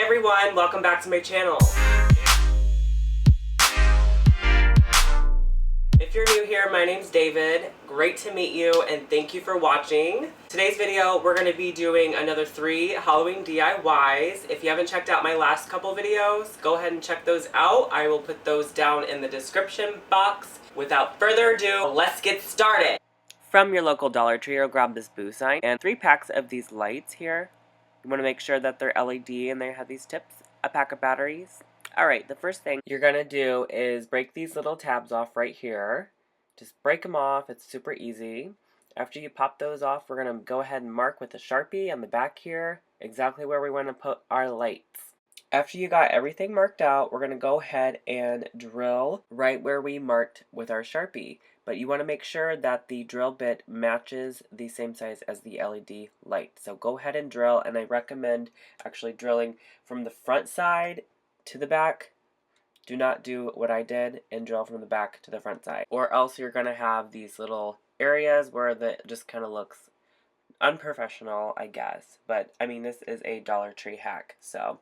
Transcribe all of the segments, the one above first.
everyone, welcome back to my channel. If you're new here, my name's David. Great to meet you and thank you for watching. Today's video, we're going to be doing another 3 Halloween DIYs. If you haven't checked out my last couple videos, go ahead and check those out. I will put those down in the description box. Without further ado, let's get started. From your local Dollar Tree, or grab this boo sign and 3 packs of these lights here. You want to make sure that they're LED and they have these tips, a pack of batteries. Alright, the first thing you're going to do is break these little tabs off right here. Just break them off, it's super easy. After you pop those off, we're going to go ahead and mark with a Sharpie on the back here exactly where we want to put our lights. After you got everything marked out, we're going to go ahead and drill right where we marked with our Sharpie. But you want to make sure that the drill bit matches the same size as the LED light. So go ahead and drill, and I recommend actually drilling from the front side to the back. Do not do what I did and drill from the back to the front side, or else you're going to have these little areas where it just kind of looks unprofessional, I guess. But I mean, this is a Dollar Tree hack. So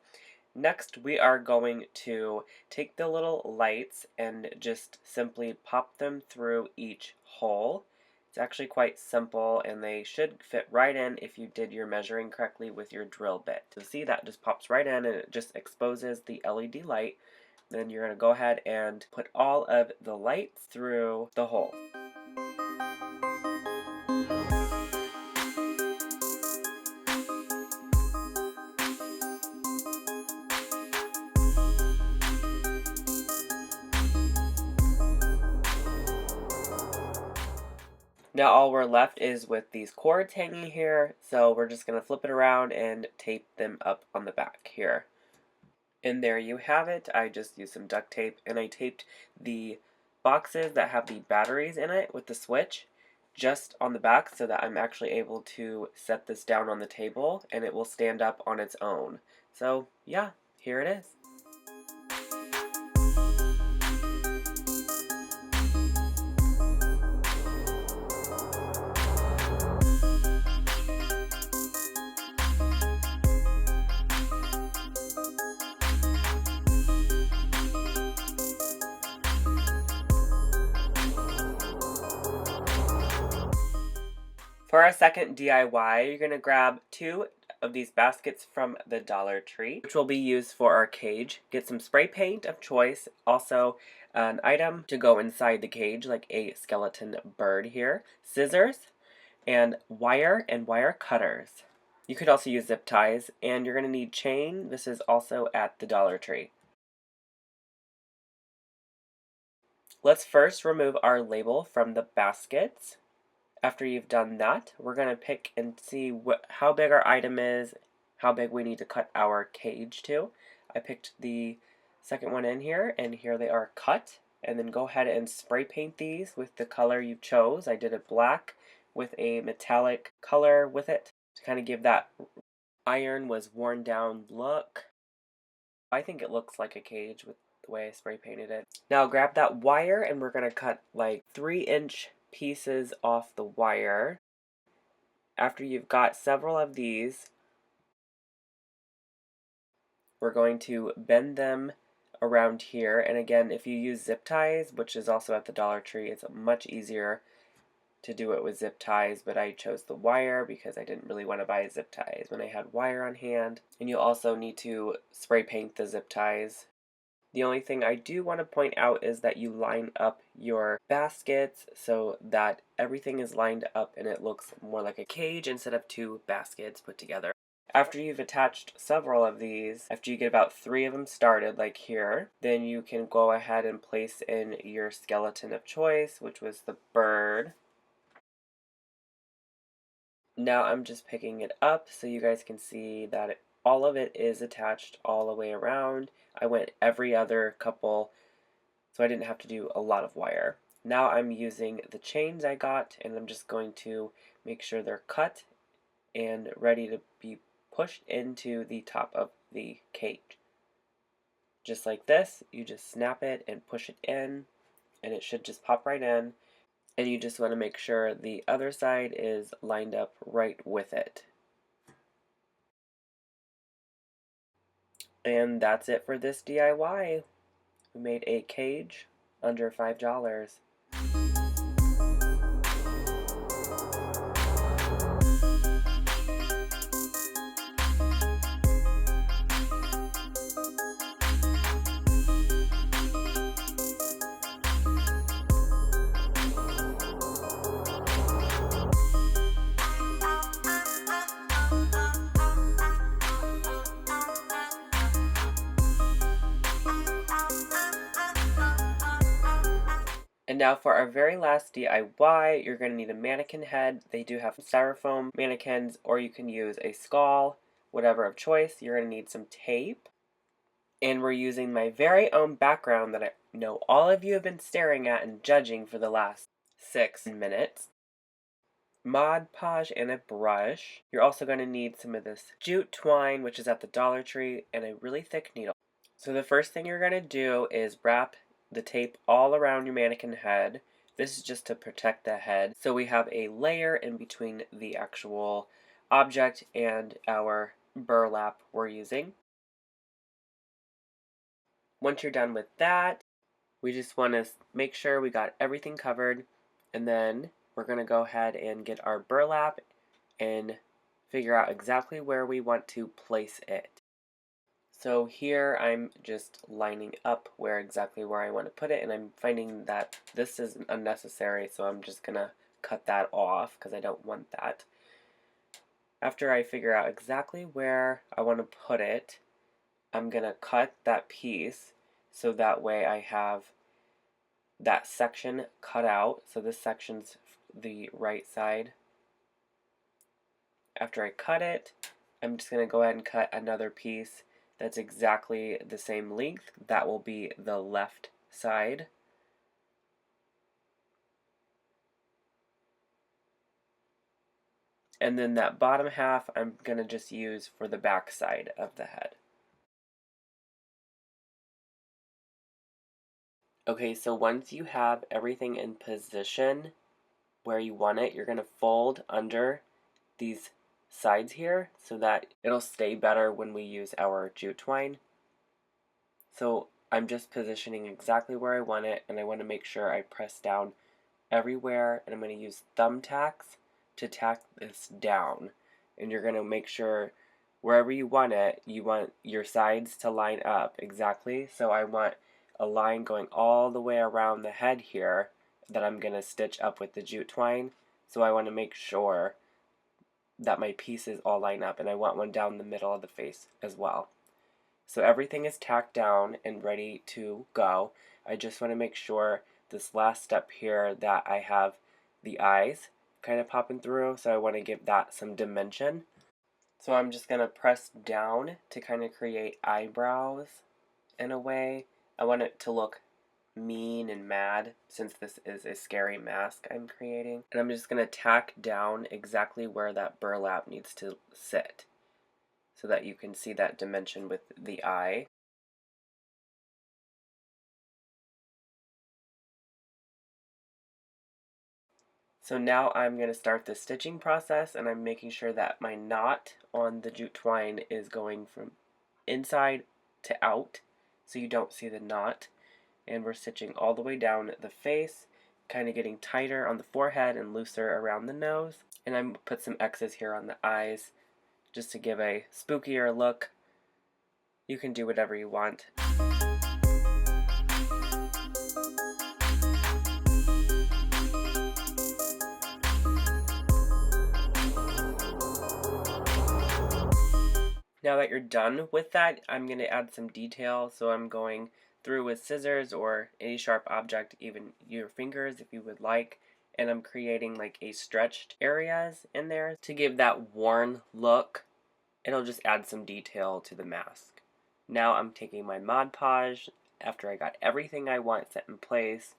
next, we are going to take the little lights and just simply pop them through each hole. It's actually quite simple, and they should fit right in if you did your measuring correctly with your drill bit. So see, that just pops right in and it just exposes the LED light. Then you're going to go ahead and put all of the lights through the hole. Now all we're left is with these cords hanging here, so we're just going to flip it around and tape them up on the back here. And there you have it. I just used some duct tape, and I taped the boxes that have the batteries in it with the switch just on the back so that I'm actually able to set this down on the table and it will stand up on its own. So yeah, here it is. For our second DIY, you're going to grab 2 of these baskets from the Dollar Tree, which will be used for our cage. Get some spray paint of choice, also an item to go inside the cage, like a skeleton bird here, scissors, and wire cutters. You could also use zip ties, and you're going to need chain. This is also at the Dollar Tree. Let's first remove our label from the baskets. After you've done that, we're going to pick and see how big our item is, how big we need to cut our cage to. I picked the second one in here, and here they are cut. And then go ahead and spray paint these with the color you chose. I did it black with a metallic color with it to kind of give that iron was worn down look. I think it looks like a cage with the way I spray painted it. Now grab that wire, and we're going to cut like 3-inch pieces off the wire. After you've got several of these, we're going to bend them around here. And again, if you use zip ties, which is also at the Dollar Tree, it's much easier to do it with zip ties, but I chose the wire because I didn't really want to buy zip ties when I had wire on hand. And you'll also need to spray paint the zip ties. The only thing I do want to point out is that you line up your baskets so that everything is lined up and it looks more like a cage instead of 2 baskets put together. After you've attached several of these, after you get about 3 of them started, like here, then you can go ahead and place in your skeleton of choice, which was the bird. Now I'm just picking it up so you guys can see that all of it is attached all the way around. I went every other couple, so I didn't have to do a lot of wire. Now I'm using the chains I got, and I'm just going to make sure they're cut and ready to be pushed into the top of the cage. Just like this, you just snap it and push it in, and it should just pop right in. And you just want to make sure the other side is lined up right with it. And that's it for this DIY. We made a cage under $5. And now for our very last DIY, you're going to need a mannequin head. They do have styrofoam mannequins, or you can use a skull, whatever of choice. You're going to need some tape. And we're using my very own background that I know all of you have been staring at and judging for the last 6 minutes. Mod Podge and a brush. You're also going to need some of this jute twine, which is at the Dollar Tree, and a really thick needle. So the first thing you're going to do is wrap the tape all around your mannequin head. This is just to protect the head. So we have a layer in between the actual object and our burlap we're using. Once you're done with that, we just want to make sure we got everything covered, and then we're going to go ahead and get our burlap and figure out exactly where we want to place it. So here I'm just lining up exactly where I want to put it, and I'm finding that this is unnecessary, so I'm just going to cut that off because I don't want that. After I figure out exactly where I want to put it, I'm going to cut that piece so that way I have that section cut out. So this section's the right side. After I cut it, I'm just going to go ahead and cut another piece that's exactly the same length. That will be the left side. And then that bottom half I'm going to just use for the back side of the head. Okay, so once you have everything in position where you want it, you're going to fold under these sides here so that it'll stay better when we use our jute twine. So I'm just positioning exactly where I want it, and I want to make sure I press down everywhere, and I'm going to use thumbtacks to tack this down. And you're going to make sure wherever you want it, you want your sides to line up exactly. So I want a line going all the way around the head here that I'm going to stitch up with the jute twine. So I want to make sure that my pieces all line up, and I want one down the middle of the face as well. So everything is tacked down and ready to go. I just want to make sure this last step here that I have the eyes kind of popping through, so I want to give that some dimension. So I'm just going to press down to kind of create eyebrows in a way. I want it to look mean and mad since this is a scary mask I'm creating. And I'm just going to tack down exactly where that burlap needs to sit so that you can see that dimension with the eye. So now I'm going to start the stitching process, and I'm making sure that my knot on the jute twine is going from inside to out so you don't see the knot. And we're stitching all the way down the face, kind of getting tighter on the forehead and looser around the nose. And I'm put some X's here on the eyes just to give a spookier look. You can do whatever you want. Now that you're done with that, I'm going to add some detail. So I'm going through with scissors or any sharp object, even your fingers if you would like. And I'm creating like a stretched areas in there to give that worn look. It'll just add some detail to the mask. Now I'm taking my Mod Podge. After I got everything I want set in place,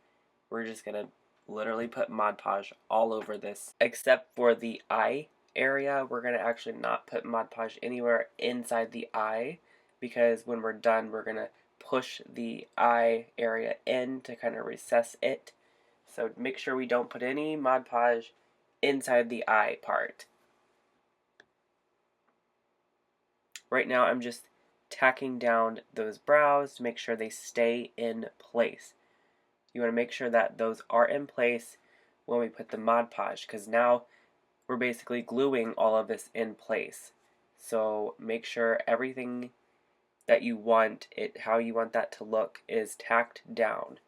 we're just going to literally put Mod Podge all over this, except for the eye area. We're going to actually not put Mod Podge anywhere inside the eye, because when we're done, we're going to push the eye area in to kind of recess it. So make sure we don't put any Mod Podge inside the eye part. Right now I'm just tacking down those brows to make sure they stay in place. You want to make sure that those are in place when we put the Mod Podge, because now we're basically gluing all of this in place. So make sure everything that you want, how you want that to look, is tacked down.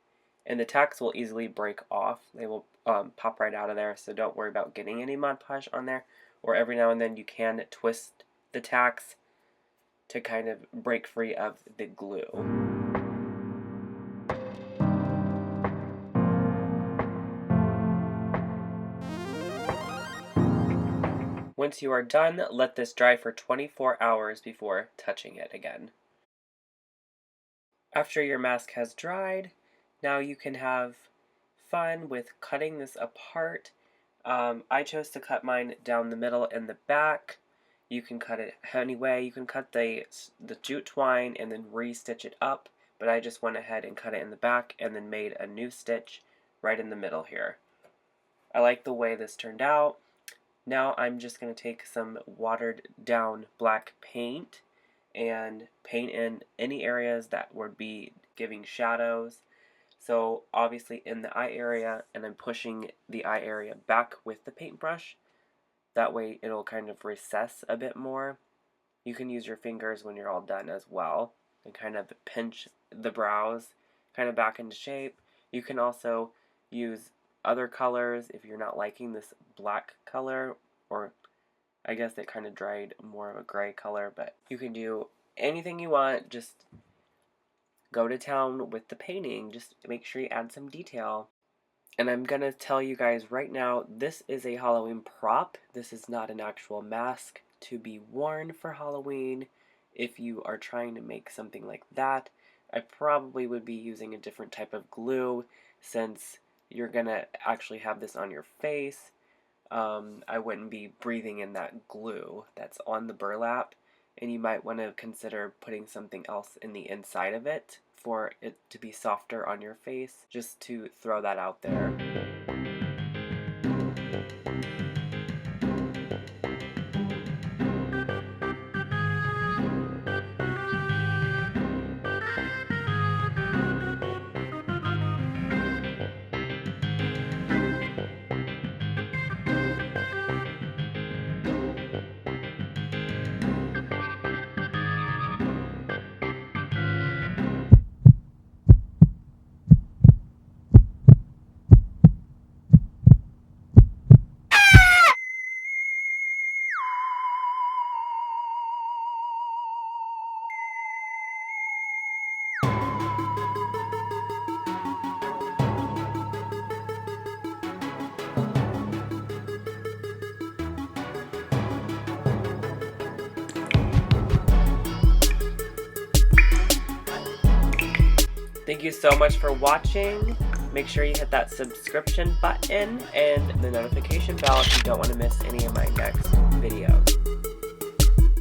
And the tacks will easily break off. They will pop right out of there, so don't worry about getting any Mod Podge on there. Or every now and then you can twist the tacks to kind of break free of the glue. Once you are done, let this dry for 24 hours before touching it again. After your mask has dried, now you can have fun with cutting this apart. I chose to cut mine down the middle and the back. You can cut it any way. You can cut the jute twine and then re-stitch it up, but I just went ahead and cut it in the back and then made a new stitch right in the middle here. I like the way this turned out. Now I'm just going to take some watered down black paint and paint in any areas that would be giving shadows. So obviously in the eye area, and I'm pushing the eye area back with the paintbrush. That way it'll kind of recess a bit more. You can use your fingers when you're all done as well and kind of pinch the brows kind of back into shape. You can also use other colors if you're not liking this black color, or I guess it kind of dried more of a gray color, but you can do anything you want. Just go to town with the painting. Just make sure you add some detail. And I'm gonna tell you guys right now, this is a Halloween prop. This is not an actual mask to be worn for Halloween. If you are trying to make something like that, I probably would be using a different type of glue, since you're gonna actually have this on your face. I wouldn't be breathing in that glue that's on the burlap, and you might want to consider putting something else in the inside of it for it to be softer on your face, just to throw that out there. Thank you so much for watching. Make sure you hit that subscription button and the notification bell if you don't want to miss any of my next videos.